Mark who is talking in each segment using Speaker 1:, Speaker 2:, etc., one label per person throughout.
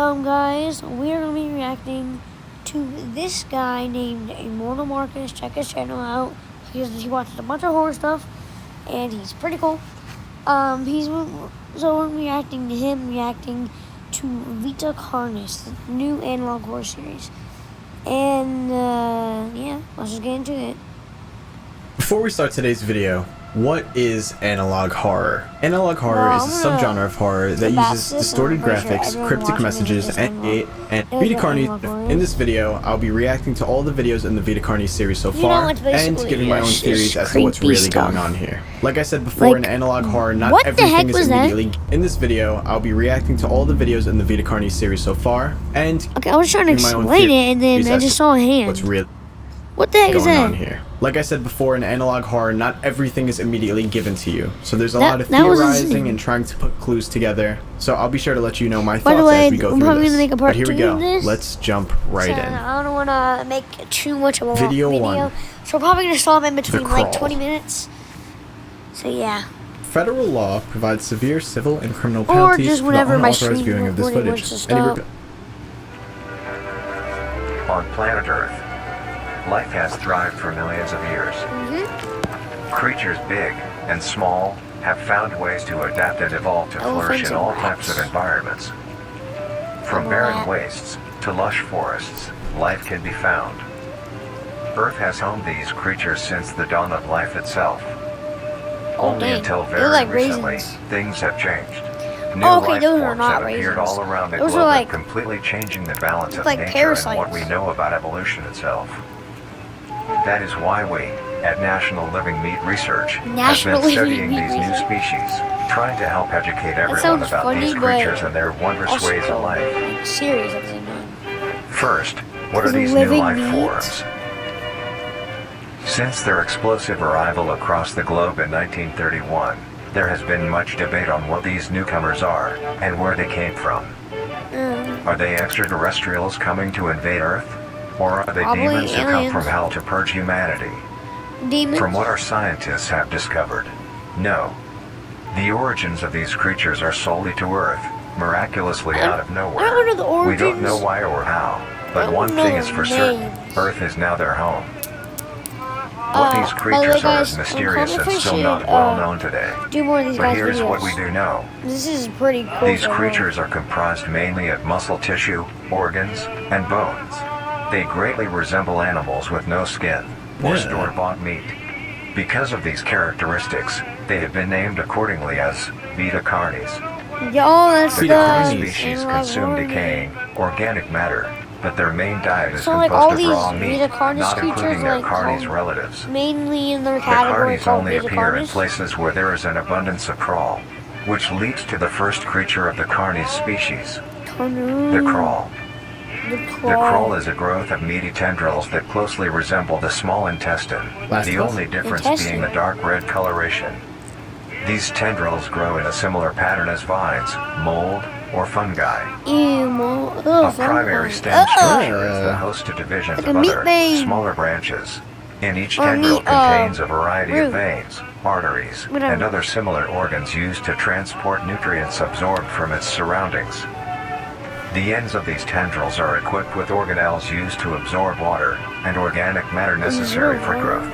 Speaker 1: Guys, we're going to be reacting to this guy named Immortal Marcus. Check his channel out. He watches a bunch of horror stuff, and he's pretty cool. So we're reacting to him, reacting to VITA CARNIS, the new analog horror series. And, yeah, let's just get into it.
Speaker 2: Before we start today's video, what is analog horror? Analog horror is a subgenre of horror that uses distorted graphics, cryptic messages, and VITA CARNIS. In this video, I'll be reacting to all the videos in the VITA CARNIS series so far, and giving my own theories as to what's really going on here. Like I said before, in analog horror, not everything is immediately. In this video, I'll be reacting to all the videos in the VITA CARNIS series so far, and
Speaker 1: I was trying to explain it, and then I just saw a hand.
Speaker 2: What's real?
Speaker 1: What the heck is that?
Speaker 2: On here. Like I said before, in analog horror, not everything is immediately given to you. So there's a lot of theorizing and trying to put clues together. So I'll be sure to let you know my thoughts as we go through this.
Speaker 1: Make a part
Speaker 2: but here we go.
Speaker 1: This.
Speaker 2: Let's jump right in.
Speaker 1: I don't want to make too much of a
Speaker 2: video.
Speaker 1: So we're probably going to stop in between like 20 minutes. So yeah.
Speaker 2: Federal law provides severe civil and criminal penalties for the unauthorized viewing of this footage.
Speaker 3: On planet Earth, life has thrived for millions of years. Creatures big and small have found ways to adapt and evolve to flourish in all types of environments. From barren wastes to lush forests, life can be found. Very has homed these creatures since the dawn of life itself. Only until very recently, things have changed. New life forms have appeared all around the globe, completely changing the balance of nature and what we know about evolution itself. That is why we, at National Living Meat Research, have been studying these new species, trying to help educate everyone about these creatures and their wondrous ways of life. First, what are these new life forms? Since their explosive arrival across the globe in 1931, there has been much debate on what these newcomers are and where they came from. Are they extraterrestrials coming to invade Earth? Or are they demons who come from hell to purge humanity? From what our scientists have discovered, no. The origins of these creatures are solely to Earth, miraculously out of nowhere. We don't know why or how, but one thing is for certain, Earth is now their home. What these creatures are is mysterious and still not well known today. But here's what we do know.
Speaker 1: This is pretty cool.
Speaker 3: These creatures are comprised mainly of muscle tissue, organs, and bones. They greatly resemble animals with no skin, or store-bought meat. Because of these characteristics, they have been named accordingly as VITA CARNIS.
Speaker 1: The
Speaker 3: CARNIS species consume decaying, organic matter, but their main diet is composed of raw meat, not including their CARNIS relatives.
Speaker 1: Mainly in their category
Speaker 3: the CARNIS only appear in places where there is an abundance of crawl, which leads to the first creature of the CARNIS species, the crawl. The crawl is a growth of meaty tendrils that closely resemble the small intestine, the only difference being the dark red coloration. These tendrils grow in a similar pattern as vines, mold, or fungi. A primary stem structure is the host to divisions of other, smaller branches. In each tendril contains a variety of veins, arteries, and other similar organs used to transport nutrients absorbed from its surroundings. The ends of these tendrils are equipped with organelles used to absorb water and organic matter necessary for growth.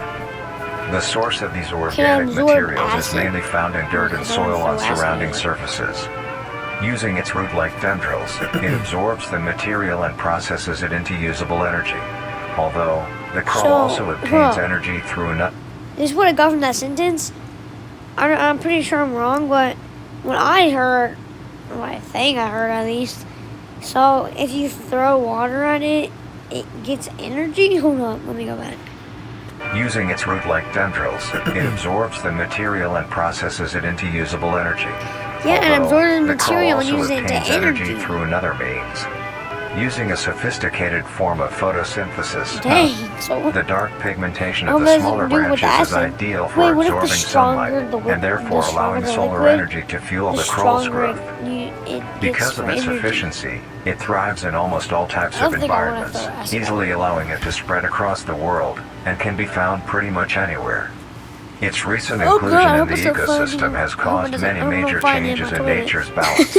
Speaker 3: The source of these organic materials is mainly found in dirt and soil on surrounding surfaces. Using its root-like tendrils, it absorbs the material and processes it into usable energy. Although, the crawl also obtains energy through another.
Speaker 1: This is what I got from that sentence. I'm pretty sure I'm wrong, but what I heard, what I think I heard at least, so if you throw water at it, it gets energy? Hold on, let me go back.
Speaker 3: Using its root-like tendrils, it absorbs the material and processes it into usable energy.
Speaker 1: Yeah, and absorbs the material and uses it into
Speaker 3: energy through another means. Using a sophisticated form of photosynthesis, the dark pigmentation of the smaller branches is ideal for absorbing sunlight and therefore allowing solar energy to fuel the crawl's growth. Because of its efficiency, it thrives in almost all types of environments, easily allowing it to spread across the world and can be found pretty much anywhere. Its recent inclusion in the ecosystem has caused many major changes in nature's balance.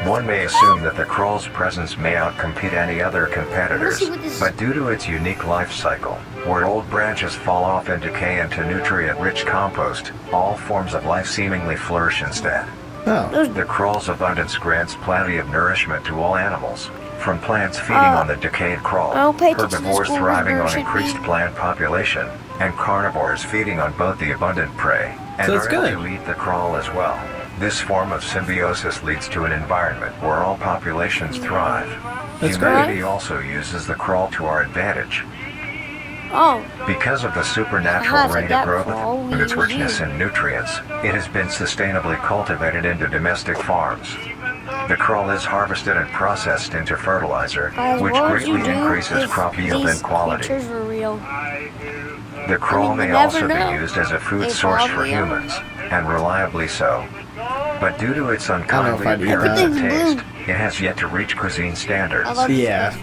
Speaker 3: One may assume that the crawl's presence may outcompete any other competitors, but due to its unique life cycle, where old branches fall off and decay into nutrient-rich compost, all forms of life seemingly flourish instead.
Speaker 2: Oh.
Speaker 3: The crawl's abundance grants plenty of nourishment to all animals, from plants feeding on the decayed crawl, herbivores thriving on increased plant population, and carnivores feeding on both the abundant prey and are able to eat the crawl as well. This form of symbiosis leads to an environment where all populations thrive. Humanity also uses the crawl to our advantage.
Speaker 1: Oh.
Speaker 3: Because of the supernatural rate of growth and its richness in nutrients, it has been sustainably cultivated into domestic farms. The crawl is harvested and processed into fertilizer, which greatly increases crop yield and quality. The crawl may also be used as a food source for humans, and reliably so. But due to its unkindly appearance and taste, it has yet to reach cuisine standards.
Speaker 2: Yeah.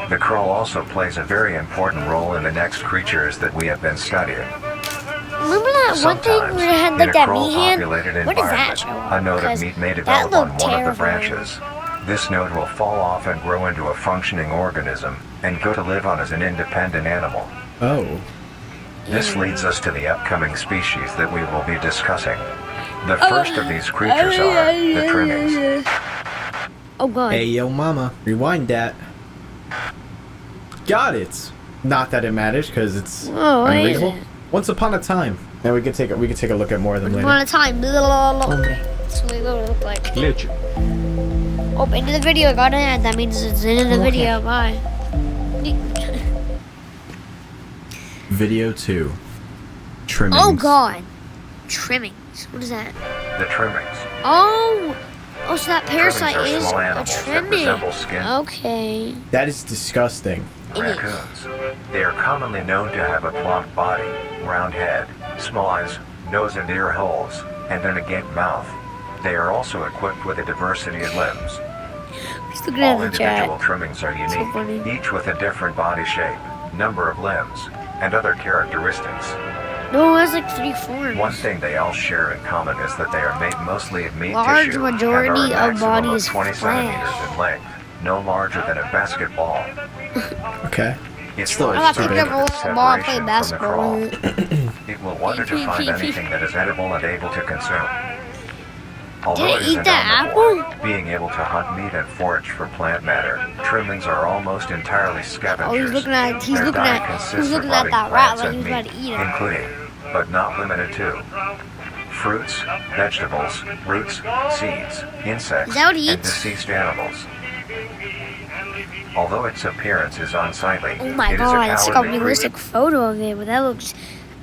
Speaker 3: The crawl also plays a very important role in the next creatures that we have been studying.
Speaker 1: Remember that one thing where it had like that meat hand? What is that?
Speaker 3: A node of meat may develop on one of the branches. This node will fall off and grow into a functioning organism, and go to live on as an independent animal.
Speaker 2: Oh.
Speaker 3: This leads us to the upcoming species that we will be discussing. The first of these creatures are the trimmings.
Speaker 1: Oh god.
Speaker 2: Hey yo mama, rewind that. Got it. Not that it matters, because it's unreadable. Once upon a time. And we could take a look at more of them later.
Speaker 1: Once upon a time. That's what it look like.
Speaker 2: Glitch.
Speaker 1: Oh, into the video. Got an ad. That means it's in the video. Bye.
Speaker 2: Video 2. Trimmings.
Speaker 1: Oh god. Trimmings. What is that?
Speaker 3: The trimmings.
Speaker 1: Oh, so that parasite is
Speaker 3: small
Speaker 1: a
Speaker 3: animals that
Speaker 1: trimming.
Speaker 3: resemble skin.
Speaker 1: Okay.
Speaker 2: That is disgusting.
Speaker 3: Raccoons. They are commonly known to have a plump body, round head, small eyes, nose and ear holes, and an agape mouth. They are also equipped with a diversity of limbs. All individual trimmings are unique, each with a different body shape, number of limbs, and other characteristics.
Speaker 1: No, it has like 3 forms.
Speaker 3: One thing they all share in common is that they are made mostly of meat
Speaker 1: Large
Speaker 3: tissue
Speaker 1: majority
Speaker 3: and are a
Speaker 1: of
Speaker 3: maximum
Speaker 1: body
Speaker 3: of
Speaker 1: is
Speaker 3: 20 centimeters
Speaker 1: flesh.
Speaker 3: in length, no larger than a basketball.
Speaker 2: Okay.
Speaker 3: It's
Speaker 2: Still,
Speaker 3: really
Speaker 2: it's too
Speaker 3: started
Speaker 2: big.
Speaker 3: with
Speaker 1: Roll a ball and play
Speaker 3: separation from the
Speaker 1: basketball
Speaker 3: crawl.
Speaker 1: with
Speaker 3: It will wonder to find anything that is edible and able to consume. Although
Speaker 1: Did
Speaker 3: it
Speaker 1: it
Speaker 3: is
Speaker 1: eat
Speaker 3: an
Speaker 1: that
Speaker 3: omnivore,
Speaker 1: apple?
Speaker 3: being able to hunt meat and forage for plant matter, trimmings are almost entirely scavengers.
Speaker 1: Oh, he's looking at
Speaker 3: Their diet consists of hunting
Speaker 1: that rat
Speaker 3: plants
Speaker 1: like
Speaker 3: and
Speaker 1: he's about
Speaker 3: meat,
Speaker 1: to eat it.
Speaker 3: including, but not limited to, fruits, vegetables, roots, seeds, insects,
Speaker 1: Is that what he
Speaker 3: and
Speaker 1: eats?
Speaker 3: deceased animals. Although its appearance is unsightly,
Speaker 1: Oh my
Speaker 3: it is
Speaker 1: god,
Speaker 3: a
Speaker 1: it's like a
Speaker 3: cowardly
Speaker 1: realistic photo of it, but that looks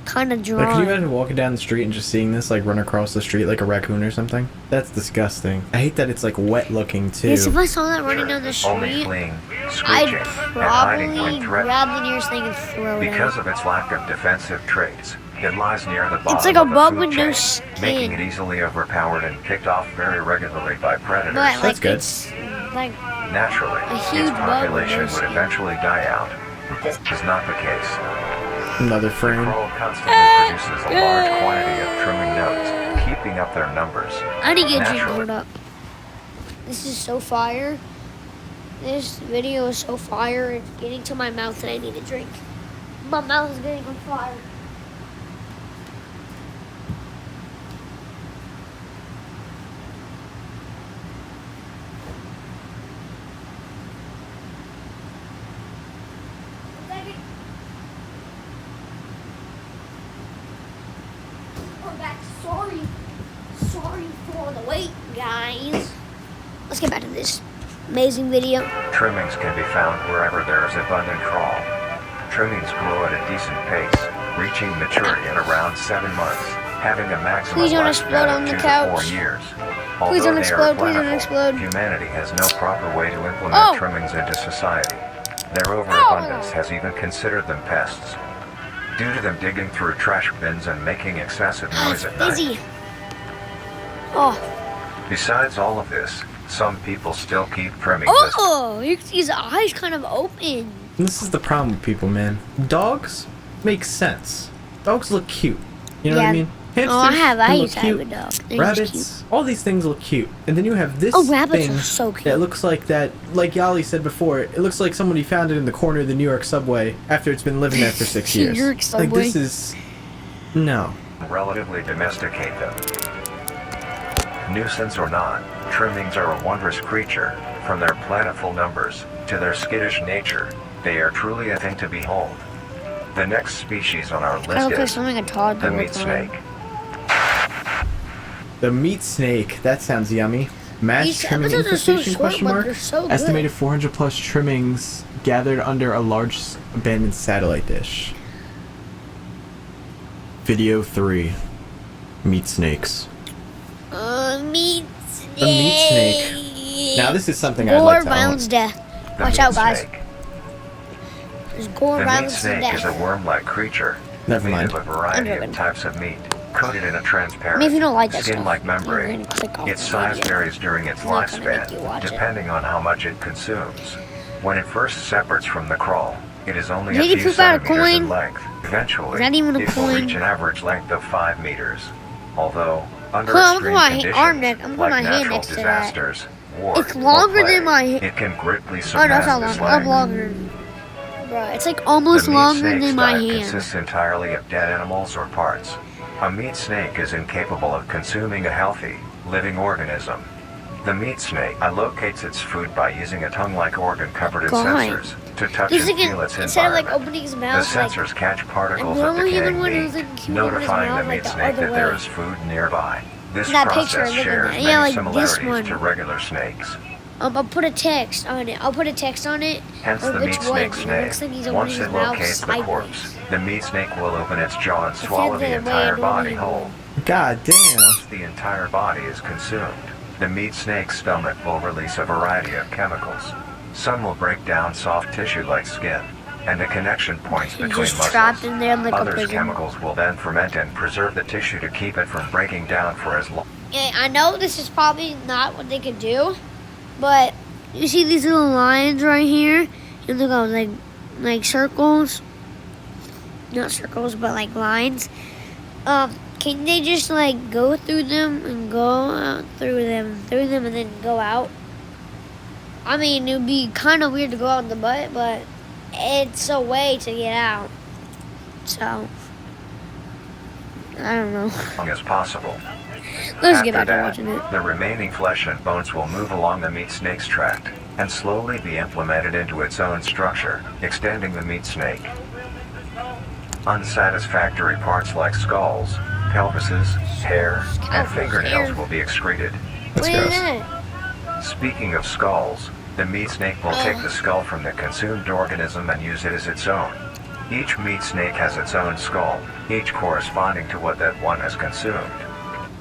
Speaker 1: kind of
Speaker 2: Like,
Speaker 1: drawn.
Speaker 2: can you imagine walking down the street and just seeing this, like, run across the street like a raccoon or something? That's disgusting. I hate that it's, like, wet looking, too.
Speaker 1: Yes, if I saw that running down the
Speaker 3: only
Speaker 1: street,
Speaker 3: fleeing,
Speaker 1: I'd
Speaker 3: screeching, and hiding when
Speaker 1: probably
Speaker 3: threatened.
Speaker 1: grab the nearest thing and throw it
Speaker 3: Because
Speaker 1: out.
Speaker 3: of its lack of defensive traits, it lies near the bottom
Speaker 1: It's like a
Speaker 3: of the
Speaker 1: bug
Speaker 3: food
Speaker 1: with no
Speaker 3: chain, making it
Speaker 1: skin.
Speaker 3: easily overpowered and picked off very regularly by predators.
Speaker 1: But like
Speaker 2: good.
Speaker 1: it's like
Speaker 3: Naturally,
Speaker 1: huge
Speaker 3: its
Speaker 1: bug
Speaker 3: population
Speaker 1: with no
Speaker 3: would
Speaker 1: skin.
Speaker 3: eventually die out. This is not the case.
Speaker 2: Another
Speaker 3: The
Speaker 2: frame.
Speaker 3: crow constantly produces a large quantity of trimming nodes, keeping up their numbers.
Speaker 1: I need to get you
Speaker 3: Naturally.
Speaker 1: pulled up. This is so fire. This video is so fire. It's getting to my mouth and I need a drink. My mouth is getting on fire. We're back. Sorry for the wait, guys. Let's get back to this amazing video.
Speaker 3: Trimmings can be found wherever there is abundant crawl. Trimmings grow at a decent pace, reaching maturity in around 7 months, having a maximum
Speaker 1: Please don't
Speaker 3: lifespan
Speaker 1: explode
Speaker 3: of
Speaker 1: on the
Speaker 3: 2 to
Speaker 1: couch.
Speaker 3: 4 years.
Speaker 1: Please
Speaker 3: Although
Speaker 1: don't
Speaker 3: they
Speaker 1: explode,
Speaker 3: are
Speaker 1: please don't
Speaker 3: plentiful,
Speaker 1: explode.
Speaker 3: humanity has no proper way to implement
Speaker 1: Oh!
Speaker 3: trimmings into society. Their overabundance has even considered them pests. Due to them digging through trash bins and making excessive noise
Speaker 1: It's
Speaker 3: at night.
Speaker 1: busy. Oh.
Speaker 3: Besides all of this, some people still keep trimmings as
Speaker 1: Oh, you can see his eyes kind of open.
Speaker 2: And this is the problem with people, man. Dogs make sense. Dogs look cute. You know what I mean? Hamsters,
Speaker 1: Oh, I
Speaker 2: they
Speaker 1: used to
Speaker 2: look
Speaker 1: have a
Speaker 2: cute.
Speaker 1: dog. They're just
Speaker 2: Rabbits, all these things look cute. And then you have this
Speaker 1: rabbits
Speaker 2: thing
Speaker 1: are so cute.
Speaker 2: that looks like that, like Yali said before, it looks like somebody found it in the corner of the New York subway after it's been living there for 6 years.
Speaker 1: New York
Speaker 2: Like,
Speaker 1: subway?
Speaker 2: this is... No.
Speaker 3: Relatively domesticate them. Nuisance or not, trimmings are a wondrous creature. From their plentiful numbers to their skittish nature, they are truly a thing to behold. The next species on our
Speaker 1: I
Speaker 3: list
Speaker 1: look like
Speaker 3: is
Speaker 1: something a toddler
Speaker 3: the
Speaker 1: would
Speaker 3: meat
Speaker 1: find.
Speaker 3: snake.
Speaker 2: The meat snake. That sounds yummy. Mass
Speaker 1: These
Speaker 2: trimming
Speaker 1: episodes are so
Speaker 2: infestation,
Speaker 1: short,
Speaker 2: question
Speaker 1: but
Speaker 2: mark?
Speaker 1: they're so good.
Speaker 2: Estimated 400 plus trimmings gathered under a large abandoned satellite dish. Video 3. Meat snakes.
Speaker 1: Meat snake.
Speaker 2: The meat snake. Now this is something I'd
Speaker 1: Gore,
Speaker 2: like to
Speaker 1: violence,
Speaker 2: own.
Speaker 1: death.
Speaker 3: The
Speaker 1: Watch
Speaker 3: meat
Speaker 1: out, guys.
Speaker 3: snake.
Speaker 1: There's gore,
Speaker 3: The meat
Speaker 1: violence, and
Speaker 3: snake is a
Speaker 1: death.
Speaker 3: worm-like creature
Speaker 2: Never
Speaker 3: made
Speaker 2: mind.
Speaker 3: of a variety
Speaker 1: I'm joking.
Speaker 3: of types of meat, coated in a transparent,
Speaker 1: I mean, if you don't like that
Speaker 3: skin-like
Speaker 1: stuff, you're
Speaker 3: membrane.
Speaker 1: gonna click off
Speaker 3: Its
Speaker 1: the
Speaker 3: size
Speaker 1: video.
Speaker 3: varies during its
Speaker 1: I'm not gonna make you
Speaker 3: lifespan,
Speaker 1: watch it.
Speaker 3: depending on how much it consumes. When it first separates from the crawl, it is only a
Speaker 1: Did you
Speaker 3: few
Speaker 1: poop out a
Speaker 3: centimeters in
Speaker 1: coin?
Speaker 3: length. Eventually,
Speaker 1: Is that even a
Speaker 3: it will
Speaker 1: coin?
Speaker 3: reach an average length of 5 meters. Although, under
Speaker 1: Hold on, I'm
Speaker 3: extreme
Speaker 1: gonna put my
Speaker 3: conditions,
Speaker 1: arm next- I'm gonna put
Speaker 3: like
Speaker 1: my hand
Speaker 3: natural
Speaker 1: next to that.
Speaker 3: disasters, war,
Speaker 1: It's longer
Speaker 3: or plague,
Speaker 1: than my hand.
Speaker 3: it can greatly
Speaker 1: Oh, no, it's
Speaker 3: surpass
Speaker 1: not
Speaker 3: this
Speaker 1: longer. I'm
Speaker 3: length.
Speaker 1: longer. Bro, it's like almost
Speaker 3: The meat
Speaker 1: longer
Speaker 3: snake's
Speaker 1: than my
Speaker 3: diet
Speaker 1: hand.
Speaker 3: consists entirely of dead animals or parts. A meat snake is incapable of consuming a healthy, living organism. The meat snake locates its food by using a tongue-like organ covered in
Speaker 1: God.
Speaker 3: sensors to touch
Speaker 1: He's
Speaker 3: and
Speaker 1: like,
Speaker 3: feel its
Speaker 1: instead of like
Speaker 3: environment.
Speaker 1: opening his
Speaker 3: The
Speaker 1: mouth, like
Speaker 3: sensors catch particles
Speaker 1: a
Speaker 3: of
Speaker 1: normal human
Speaker 3: decaying
Speaker 1: would, it
Speaker 3: meat,
Speaker 1: was like he would open his
Speaker 3: notifying the
Speaker 1: mouth, like,
Speaker 3: meat
Speaker 1: the
Speaker 3: snake
Speaker 1: other
Speaker 3: that there
Speaker 1: way.
Speaker 3: is food nearby. This
Speaker 1: That picture,
Speaker 3: process
Speaker 1: look at
Speaker 3: shares
Speaker 1: that.
Speaker 3: many
Speaker 1: Yeah, like this
Speaker 3: similarities
Speaker 1: one.
Speaker 3: to regular snakes.
Speaker 1: I'll put a text on it. I'll put a text on it.
Speaker 3: Hence
Speaker 1: or
Speaker 3: the
Speaker 1: which
Speaker 3: meat
Speaker 1: one.
Speaker 3: snake's
Speaker 1: It
Speaker 3: name.
Speaker 1: looks like he's
Speaker 3: Once
Speaker 1: opening
Speaker 3: it
Speaker 1: his mouth
Speaker 3: locates the
Speaker 1: sideways.
Speaker 3: corpse, the meat snake will open its jaw and
Speaker 1: It's
Speaker 3: swallow the
Speaker 1: the way
Speaker 3: entire
Speaker 1: it
Speaker 3: body
Speaker 1: normally
Speaker 3: whole.
Speaker 2: God damn.
Speaker 3: Once the entire body is consumed, the meat snake's stomach will release a variety of chemicals. Some will break down soft tissue like skin, and the connection points
Speaker 1: He's
Speaker 3: between
Speaker 1: just
Speaker 3: muscles.
Speaker 1: trapped in there like a
Speaker 3: Others
Speaker 1: prison.
Speaker 3: chemicals will then ferment and preserve the tissue to keep it from breaking down for as long.
Speaker 1: Yeah, I know this is probably not what they could do, but you see these little lines right here? And look at like circles. Not circles, but like lines. Can they just like go through them and go out through them, and then go out? I mean, it would be kind of weird to go out in the butt, but it's a way to get out. So, I don't know.
Speaker 3: long as possible.
Speaker 1: Let's get
Speaker 3: After
Speaker 1: back to
Speaker 3: that,
Speaker 1: watching it.
Speaker 3: the remaining flesh and bones will move along the meat snake's tract and slowly be implemented into its own structure, extending the meat snake. Unsatisfactory parts like skulls, pelvises, hair, and
Speaker 1: Scalpels,
Speaker 3: fingernails
Speaker 1: hair.
Speaker 3: will be excreted.
Speaker 2: That's
Speaker 1: What is
Speaker 2: gross.
Speaker 1: that?
Speaker 3: Speaking of skulls, the meat snake will take the skull from the consumed organism and use it as its own. Each meat snake has its own skull, each corresponding to what that one has consumed.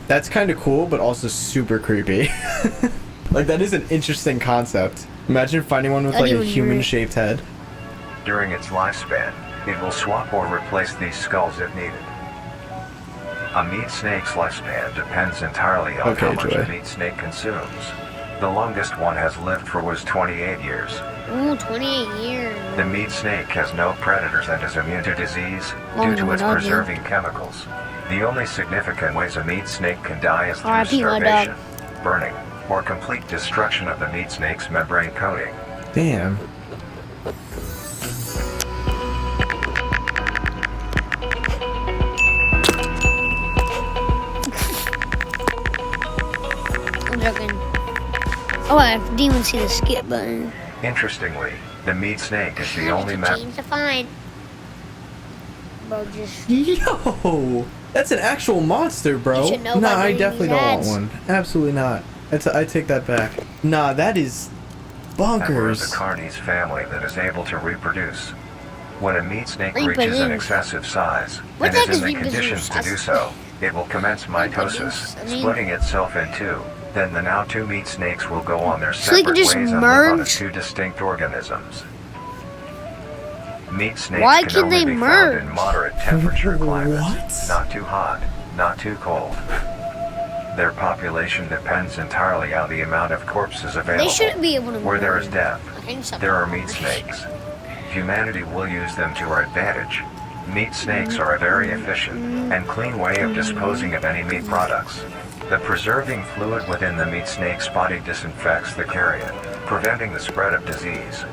Speaker 2: That's kind of cool, but also super creepy. Like, that is an interesting concept. Imagine finding one with
Speaker 1: I'd
Speaker 2: like a
Speaker 1: even
Speaker 2: human-shaped head.
Speaker 3: During its lifespan, it will swap or replace these skulls if needed. A meat snake's lifespan depends entirely on
Speaker 2: Okay,
Speaker 3: how much
Speaker 2: Joy.
Speaker 3: a meat snake consumes. The longest one has lived for was 28 years.
Speaker 1: Ooh, 28 years.
Speaker 3: The meat snake has no predators and is immune to disease
Speaker 1: Longer
Speaker 3: due to
Speaker 1: than
Speaker 3: its
Speaker 1: my dog,
Speaker 3: preserving chemicals. The only significant ways a meat snake can die is through
Speaker 1: R.I.P. my dog.
Speaker 3: starvation, burning, or complete destruction of the meat snake's membrane coating.
Speaker 2: Damn.
Speaker 1: I'm joking. Oh, I didn't even see the skip button.
Speaker 3: Interestingly, the meat snake is the only
Speaker 1: Change to find. Bro, just
Speaker 2: Yo! That's an actual monster, bro.
Speaker 1: You should know
Speaker 2: Nah,
Speaker 1: by
Speaker 2: I
Speaker 1: reading
Speaker 2: definitely
Speaker 1: these
Speaker 2: don't want
Speaker 1: ads.
Speaker 2: one. Absolutely not. I take that back. Nah, that is
Speaker 3: member of the
Speaker 2: bonkers.
Speaker 3: Carnis family that is able to reproduce. When a meat snake
Speaker 1: Reproduce.
Speaker 3: reaches an excessive size
Speaker 1: What
Speaker 3: and
Speaker 1: the
Speaker 3: is
Speaker 1: heck
Speaker 3: in the
Speaker 1: is
Speaker 3: conditions to do
Speaker 1: reproduce?
Speaker 3: so, it will commence
Speaker 1: Reproduce?
Speaker 3: mitosis,
Speaker 1: I mean-
Speaker 3: splitting itself in two. Then the now two meat snakes will go on their
Speaker 1: So they
Speaker 3: separate
Speaker 1: can just
Speaker 3: ways and live on as
Speaker 1: merge?
Speaker 3: two distinct organisms. Meat snakes
Speaker 1: Why
Speaker 3: can
Speaker 1: can
Speaker 3: only
Speaker 1: they
Speaker 3: be found
Speaker 1: merge?
Speaker 3: in moderate temperature climates,
Speaker 2: What?
Speaker 3: not too hot, not too cold. Their population depends entirely on the amount of corpses available.
Speaker 1: they shouldn't be able to
Speaker 3: Where there is
Speaker 1: move.
Speaker 3: death,
Speaker 1: I think something
Speaker 3: there are
Speaker 1: wrong.
Speaker 3: meat snakes. Humanity will use them to our advantage. Meat snakes are a very efficient and clean way of disposing of any meat products. The preserving fluid within the meat snake's body disinfects the carrion, preventing the spread of disease.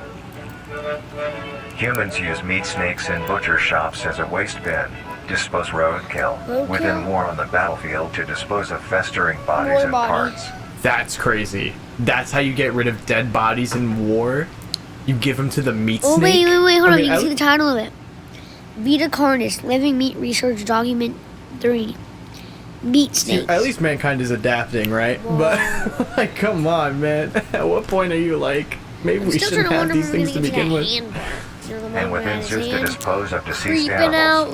Speaker 3: Humans use meat snakes in butcher shops as a waste bin, dispose roadkill, within war on the battlefield to dispose of festering bodies and parts.
Speaker 2: That's crazy. That's how you get rid of dead bodies in war? You give them to the meat snake?
Speaker 1: Wait, hold on. You can see the title of it. VITA CARNIS, Living Meat Research Document 3. Meat snakes.
Speaker 2: At least mankind is adapting, right?
Speaker 1: Whoa.
Speaker 2: But, like, come on, man. At what point are you like, maybe we shouldn't have these things to begin with?
Speaker 3: And with ensues to dispose of deceased animals,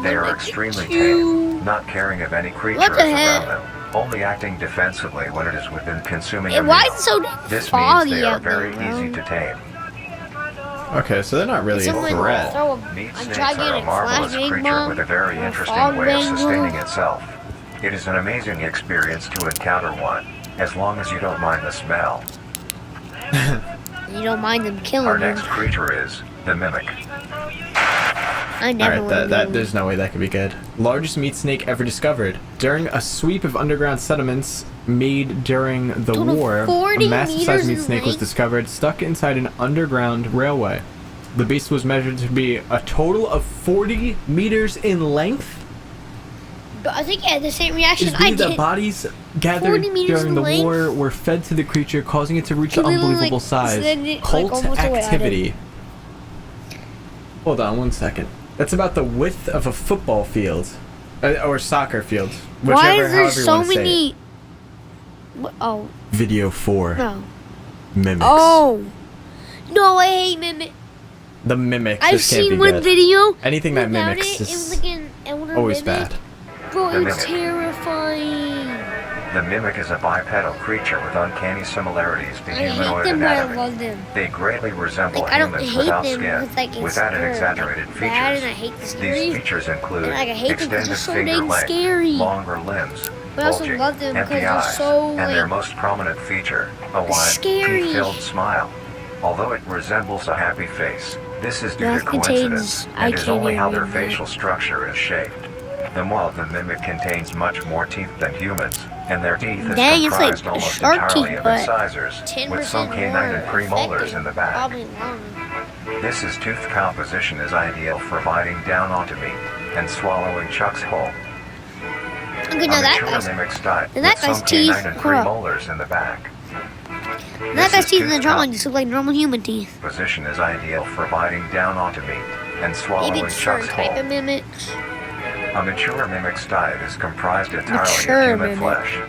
Speaker 3: they are extremely tame, not caring of any creatures around them, only acting defensively when it is within consuming a meal.
Speaker 1: Why is it so
Speaker 3: This means they are very easy to tame.
Speaker 2: Okay, so they're not really a threat.
Speaker 3: Meat snakes are a marvelous creature with a very interesting way of sustaining itself. It is an amazing experience to encounter one, as long as you don't mind the smell.
Speaker 1: You don't mind them killing
Speaker 3: Our next creature is the mimic.
Speaker 1: I never
Speaker 2: Alright, there's no way that could be good. Largest meat snake ever discovered. During a sweep of underground sediments made during the war, a massive-sized meat snake was discovered stuck inside an underground railway. The beast was measured to be a total of 40 meters in length.
Speaker 1: But I think the same reaction
Speaker 2: It's believed that bodies gathered during the war were fed to the creature, causing it to reach an unbelievable size. Cult activity. Hold on 1 second. That's about the width of a football field. Or soccer field.
Speaker 1: Why is there so many... Oh.
Speaker 2: Video 4.
Speaker 1: No.
Speaker 2: Mimics.
Speaker 1: Oh. No, I hate mimics.
Speaker 2: The mimic.
Speaker 1: I've seen one video.
Speaker 2: Anything that mimics is always bad.
Speaker 1: Bro, it's terrifying.
Speaker 3: The mimic is a bipedal creature with uncanny similarities to humanoid
Speaker 1: I
Speaker 3: anatomy.
Speaker 1: hate them.
Speaker 3: They greatly resemble
Speaker 1: I don't
Speaker 3: humans
Speaker 1: hate
Speaker 3: without
Speaker 1: them
Speaker 3: skin,
Speaker 1: because, it's
Speaker 3: with added exaggerated features.
Speaker 1: bad and I hate the
Speaker 3: These features include
Speaker 1: I hate them
Speaker 3: extended
Speaker 1: they're so
Speaker 3: finger
Speaker 1: dang
Speaker 3: length,
Speaker 1: scary.
Speaker 3: longer limbs,
Speaker 1: But I also
Speaker 3: bulging,
Speaker 1: love them
Speaker 3: empty
Speaker 1: because they're
Speaker 3: eyes,
Speaker 1: so,
Speaker 3: and their most prominent feature, a wide,
Speaker 1: scary.
Speaker 3: teeth-filled smile. Although it resembles a happy face, this is due to
Speaker 1: That
Speaker 3: coincidence
Speaker 1: contains-
Speaker 3: and
Speaker 1: I
Speaker 3: is
Speaker 1: can't
Speaker 3: only how
Speaker 1: even
Speaker 3: their
Speaker 1: read that.
Speaker 3: facial structure is shaped. The mimic contains much more teeth than humans, and their teeth is
Speaker 1: Dang, it's
Speaker 3: comprised
Speaker 1: like
Speaker 3: almost
Speaker 1: shark
Speaker 3: entirely
Speaker 1: teeth,
Speaker 3: of
Speaker 1: but
Speaker 3: incisors, with some
Speaker 1: 10%
Speaker 3: canine and
Speaker 1: more
Speaker 3: premolars
Speaker 1: effective,
Speaker 3: in the back.
Speaker 1: probably longer.
Speaker 3: This tooth composition is ideal for biting down onto meat and swallowing Chuck's whole.
Speaker 1: Okay, now that
Speaker 3: mature
Speaker 1: guy's,
Speaker 3: mimic's diet
Speaker 1: and that
Speaker 3: with some
Speaker 1: guy's teeth,
Speaker 3: canine and
Speaker 1: hold up.
Speaker 3: premolars in the back.
Speaker 1: That guy's teeth in the
Speaker 3: tooth
Speaker 1: drawing just look like normal human teeth.
Speaker 3: Position is ideal for biting down onto meat and swallowing
Speaker 1: Maybe certain
Speaker 3: Chuck's
Speaker 1: type
Speaker 3: whole.
Speaker 1: of mimics.
Speaker 3: A mature mimic's diet is comprised entirely
Speaker 1: Mature
Speaker 3: of human
Speaker 1: mimic.
Speaker 3: flesh.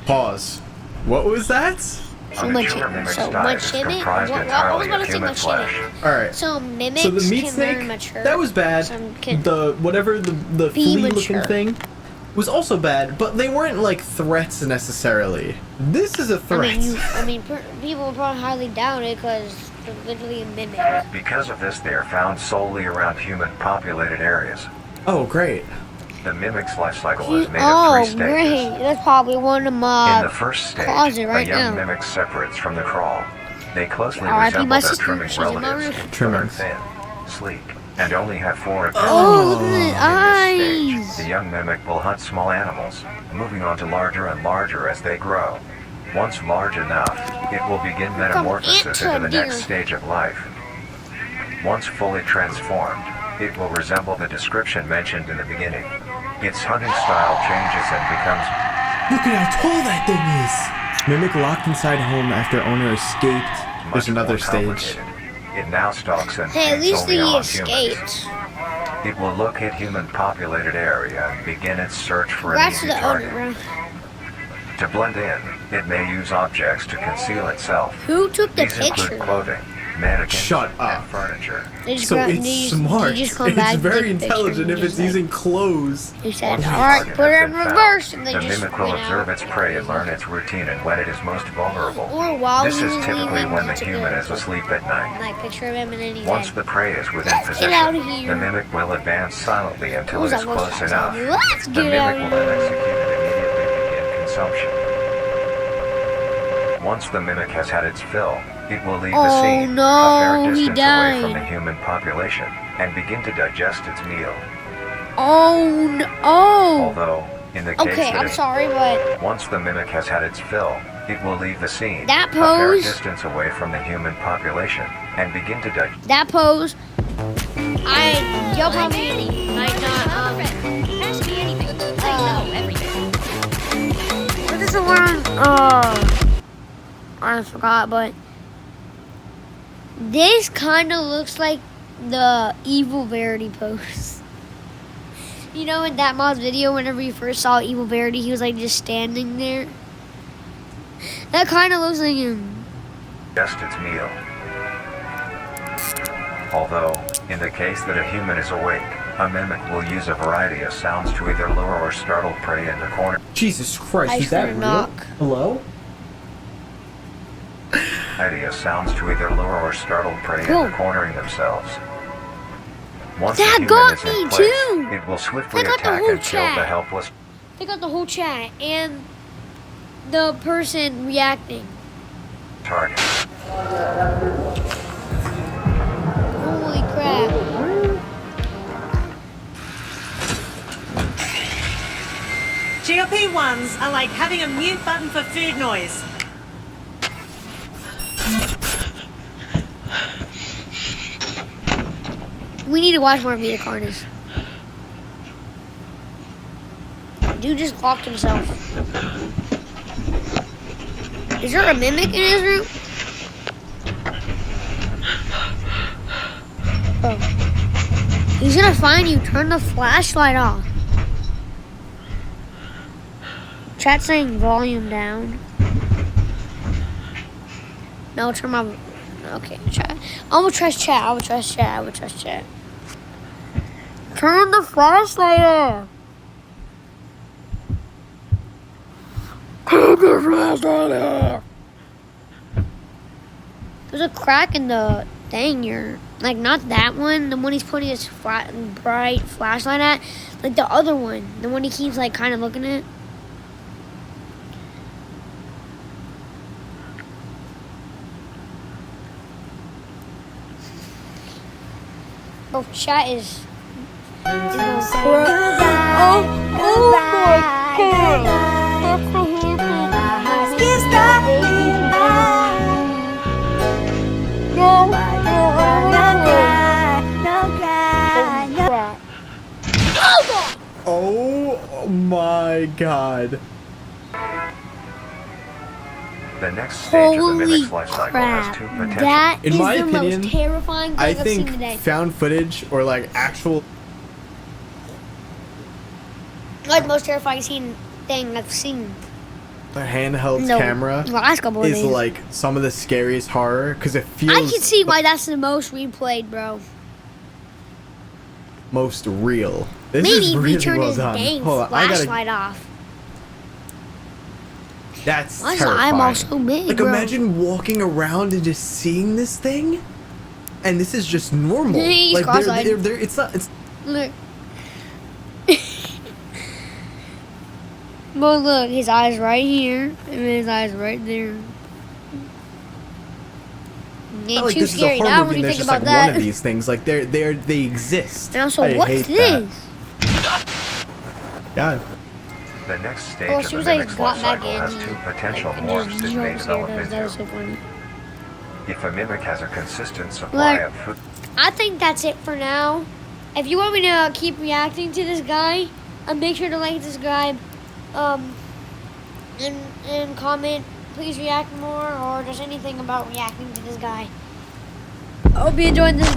Speaker 2: Pause. What was that?
Speaker 3: A mature mimic's diet is comprised entirely of human flesh.
Speaker 2: Alright.
Speaker 1: So mimics
Speaker 2: So the meat
Speaker 1: can
Speaker 2: snake,
Speaker 1: learn mature.
Speaker 2: that was bad.
Speaker 1: Some can
Speaker 2: The
Speaker 1: be
Speaker 2: flea-looking
Speaker 1: mature.
Speaker 2: thing was also bad, but they weren't like threats necessarily. This is a threat.
Speaker 1: People will probably highly doubt it because they're literally a mimic.
Speaker 3: Because of this, they are found solely around human-populated areas.
Speaker 2: Oh, great.
Speaker 3: The mimic's life cycle is made of 3 stages.
Speaker 1: Great. That's probably one of my
Speaker 3: In the first stage,
Speaker 1: closet right
Speaker 3: a young
Speaker 1: now.
Speaker 3: mimic separates from the crawl. They closely
Speaker 1: R.I.P.
Speaker 3: resemble
Speaker 1: my
Speaker 3: their
Speaker 1: sister.
Speaker 3: trimming
Speaker 1: She's in my
Speaker 3: relatives,
Speaker 1: room.
Speaker 3: but are
Speaker 2: Trimmings.
Speaker 3: thin, sleek, and only have 4 appendages.
Speaker 1: Oh, look at the
Speaker 3: In this
Speaker 1: eyes.
Speaker 3: stage, the young mimic will hunt small animals, moving on to larger and larger as they grow. Once large enough, it will begin metamorphosis into the next stage of life. Once fully transformed, it will resemble the description mentioned in the beginning. Its hunting style changes and becomes...
Speaker 2: Look at how tall that thing is! Mimic locked inside home after owner escaped. There's
Speaker 3: much
Speaker 2: another
Speaker 3: more
Speaker 2: stage.
Speaker 3: complicated. It now stalks and
Speaker 1: Hey, at
Speaker 3: feeds
Speaker 1: least
Speaker 3: only
Speaker 1: he
Speaker 3: on humans.
Speaker 1: escaped.
Speaker 3: It will locate human-populated area and begin its search for an
Speaker 1: Congrats to
Speaker 3: easy
Speaker 1: the
Speaker 3: target.
Speaker 1: owner.
Speaker 3: To blend in, it may use objects to conceal itself.
Speaker 1: Who took the
Speaker 3: These
Speaker 1: picture?
Speaker 3: include clothing, mannequins,
Speaker 2: Shut up.
Speaker 3: and furniture.
Speaker 1: They just
Speaker 2: So
Speaker 1: grabbed-
Speaker 2: it's
Speaker 1: they just-
Speaker 2: smart.
Speaker 1: they just come
Speaker 2: It's
Speaker 1: back and
Speaker 2: very
Speaker 1: take a picture
Speaker 2: intelligent
Speaker 1: and
Speaker 2: if it's
Speaker 1: just, like,
Speaker 2: using clothes.
Speaker 1: He said,
Speaker 3: Once the
Speaker 1: alright,
Speaker 3: target
Speaker 1: put it
Speaker 3: has
Speaker 1: in
Speaker 3: been found,
Speaker 1: reverse, and they
Speaker 3: the
Speaker 1: just
Speaker 3: mimic will
Speaker 1: went
Speaker 3: observe
Speaker 1: out.
Speaker 3: its prey and learn its routine and when it is most vulnerable.
Speaker 1: Or while
Speaker 3: This
Speaker 1: he
Speaker 3: is
Speaker 1: was
Speaker 3: typically
Speaker 1: leaving,
Speaker 3: when the
Speaker 1: he took
Speaker 3: human
Speaker 1: a
Speaker 3: is asleep at night.
Speaker 1: like picture of him and then he's
Speaker 3: Once
Speaker 1: like,
Speaker 3: the prey is within
Speaker 1: "Let's
Speaker 3: position,
Speaker 1: get out of here."
Speaker 3: the mimic will advance silently until
Speaker 1: Who's
Speaker 3: it is
Speaker 1: that
Speaker 3: close
Speaker 1: mustache?
Speaker 3: enough.
Speaker 1: Let's
Speaker 3: The
Speaker 1: get
Speaker 3: mimic
Speaker 1: out
Speaker 3: will
Speaker 1: of
Speaker 3: then
Speaker 1: here.
Speaker 3: execute and immediately begin consumption. Once the mimic has had its fill, it will leave the
Speaker 1: Oh,
Speaker 3: scene,
Speaker 1: no,
Speaker 3: a fair
Speaker 1: he
Speaker 3: distance away from
Speaker 1: died.
Speaker 3: the human population. and begin to digest its meal.
Speaker 1: Oh no! Oh.
Speaker 3: Although, in the case
Speaker 1: Okay,
Speaker 3: that
Speaker 1: I'm sorry, but
Speaker 3: once the mimic has had its fill, it will leave the scene
Speaker 1: that
Speaker 3: a fair
Speaker 1: pose,
Speaker 3: distance away from the human population, and begin to digest.
Speaker 1: that pose, you'll probably might not,
Speaker 4: Ask me anything. I know everything.
Speaker 1: what is the word? I forgot, but this kind of looks like the evil Verity pose. You know, in that mod's video, whenever you first saw evil Verity, he was like just standing there. That kind of looks like him.
Speaker 3: Digest its meal. Although, in the case that a human is awake, a mimic will use a variety of sounds to either lure or startle prey in the corner.
Speaker 2: Jesus Christ,
Speaker 1: I
Speaker 2: is that
Speaker 1: heard a
Speaker 2: real?
Speaker 1: knock.
Speaker 2: Hello?
Speaker 3: Variety of sounds to either lure or startle prey
Speaker 1: Cool.
Speaker 3: into cornering themselves. Once
Speaker 1: That
Speaker 3: the human
Speaker 1: got
Speaker 3: is in
Speaker 1: me
Speaker 3: place,
Speaker 1: too.
Speaker 3: it will swiftly
Speaker 1: That got the
Speaker 3: attack
Speaker 1: whole
Speaker 3: and kill the
Speaker 1: chat.
Speaker 3: helpless.
Speaker 1: They got the whole chat and the person reacting.
Speaker 3: Target.
Speaker 1: Holy crap.
Speaker 5: GOP ones are like having a mute button for food noise.
Speaker 1: We need to watch more VITA CARNIS. Dude just locked himself. Is there a mimic in his room? Oh. He's gonna find you. Turn the flashlight off. Chat saying volume down. No, turn my... Okay, chat. I will trust chat. I will trust chat. I will trust chat. Turn the flashlight off. Turn the flashlight off. There's a crack in the thing here. Like, not that one. The one he's putting his bright flashlight at. Like, the other one. The one he keeps, like, kind of looking at. Bro, chat is... Oh
Speaker 2: Oh my god.
Speaker 3: The next stage of the
Speaker 1: Holy
Speaker 3: mimic's life cycle has
Speaker 1: crap.
Speaker 3: two potential.
Speaker 1: That
Speaker 2: In
Speaker 1: is
Speaker 2: my
Speaker 1: the
Speaker 2: opinion,
Speaker 1: most terrifying thing
Speaker 2: I
Speaker 1: I've seen
Speaker 2: think
Speaker 1: today.
Speaker 2: found footage or like actual
Speaker 1: Like, the most terrifying thing I've seen.
Speaker 2: handheld
Speaker 1: No,
Speaker 2: camera
Speaker 1: the last couple of
Speaker 2: is
Speaker 1: days.
Speaker 2: like some of the scariest horror because it feels
Speaker 1: I can see why that's the most replayed, bro.
Speaker 2: most real. This
Speaker 1: Maybe
Speaker 2: is
Speaker 1: if
Speaker 2: really
Speaker 1: we turn
Speaker 2: well
Speaker 1: his
Speaker 2: done.
Speaker 1: dang
Speaker 2: Hold on, I gotta.
Speaker 1: flashlight off.
Speaker 2: That's
Speaker 1: Why is the
Speaker 2: terrifying.
Speaker 1: eyeball so big,
Speaker 2: Like
Speaker 1: bro?
Speaker 2: imagine walking around and just seeing this thing, and this is just normal.
Speaker 1: He's
Speaker 2: like
Speaker 1: cross-eyed.
Speaker 2: it's not. It's
Speaker 1: Look. But look, his eyes right here, and his eyes right there. Ain't
Speaker 2: not like
Speaker 1: too
Speaker 2: this is a
Speaker 1: scary
Speaker 2: horror
Speaker 1: now
Speaker 2: movie.
Speaker 1: when you
Speaker 2: And there's
Speaker 1: think
Speaker 2: just
Speaker 1: about
Speaker 2: like one of
Speaker 1: that.
Speaker 2: these things. Like they exist.
Speaker 1: And also,
Speaker 2: I
Speaker 1: what's
Speaker 2: hate
Speaker 1: this?
Speaker 2: that. God.
Speaker 3: The next stage
Speaker 1: Oh,
Speaker 3: of
Speaker 1: she
Speaker 3: the
Speaker 1: was like
Speaker 3: mimic's
Speaker 1: got
Speaker 3: life
Speaker 1: back
Speaker 3: cycle
Speaker 1: in.
Speaker 3: has two potential
Speaker 1: Like,
Speaker 3: morphs
Speaker 1: just
Speaker 3: it may
Speaker 1: jump scared.
Speaker 3: develop
Speaker 1: That was so
Speaker 3: into.
Speaker 1: funny.
Speaker 3: If a mimic has a consistent supply
Speaker 1: Look.
Speaker 3: of food,
Speaker 1: I think that's it for now. If you want me to keep reacting to this guy, make sure to like, subscribe, and comment. Please react more, or just anything about reacting to this guy. I hope you enjoyed this.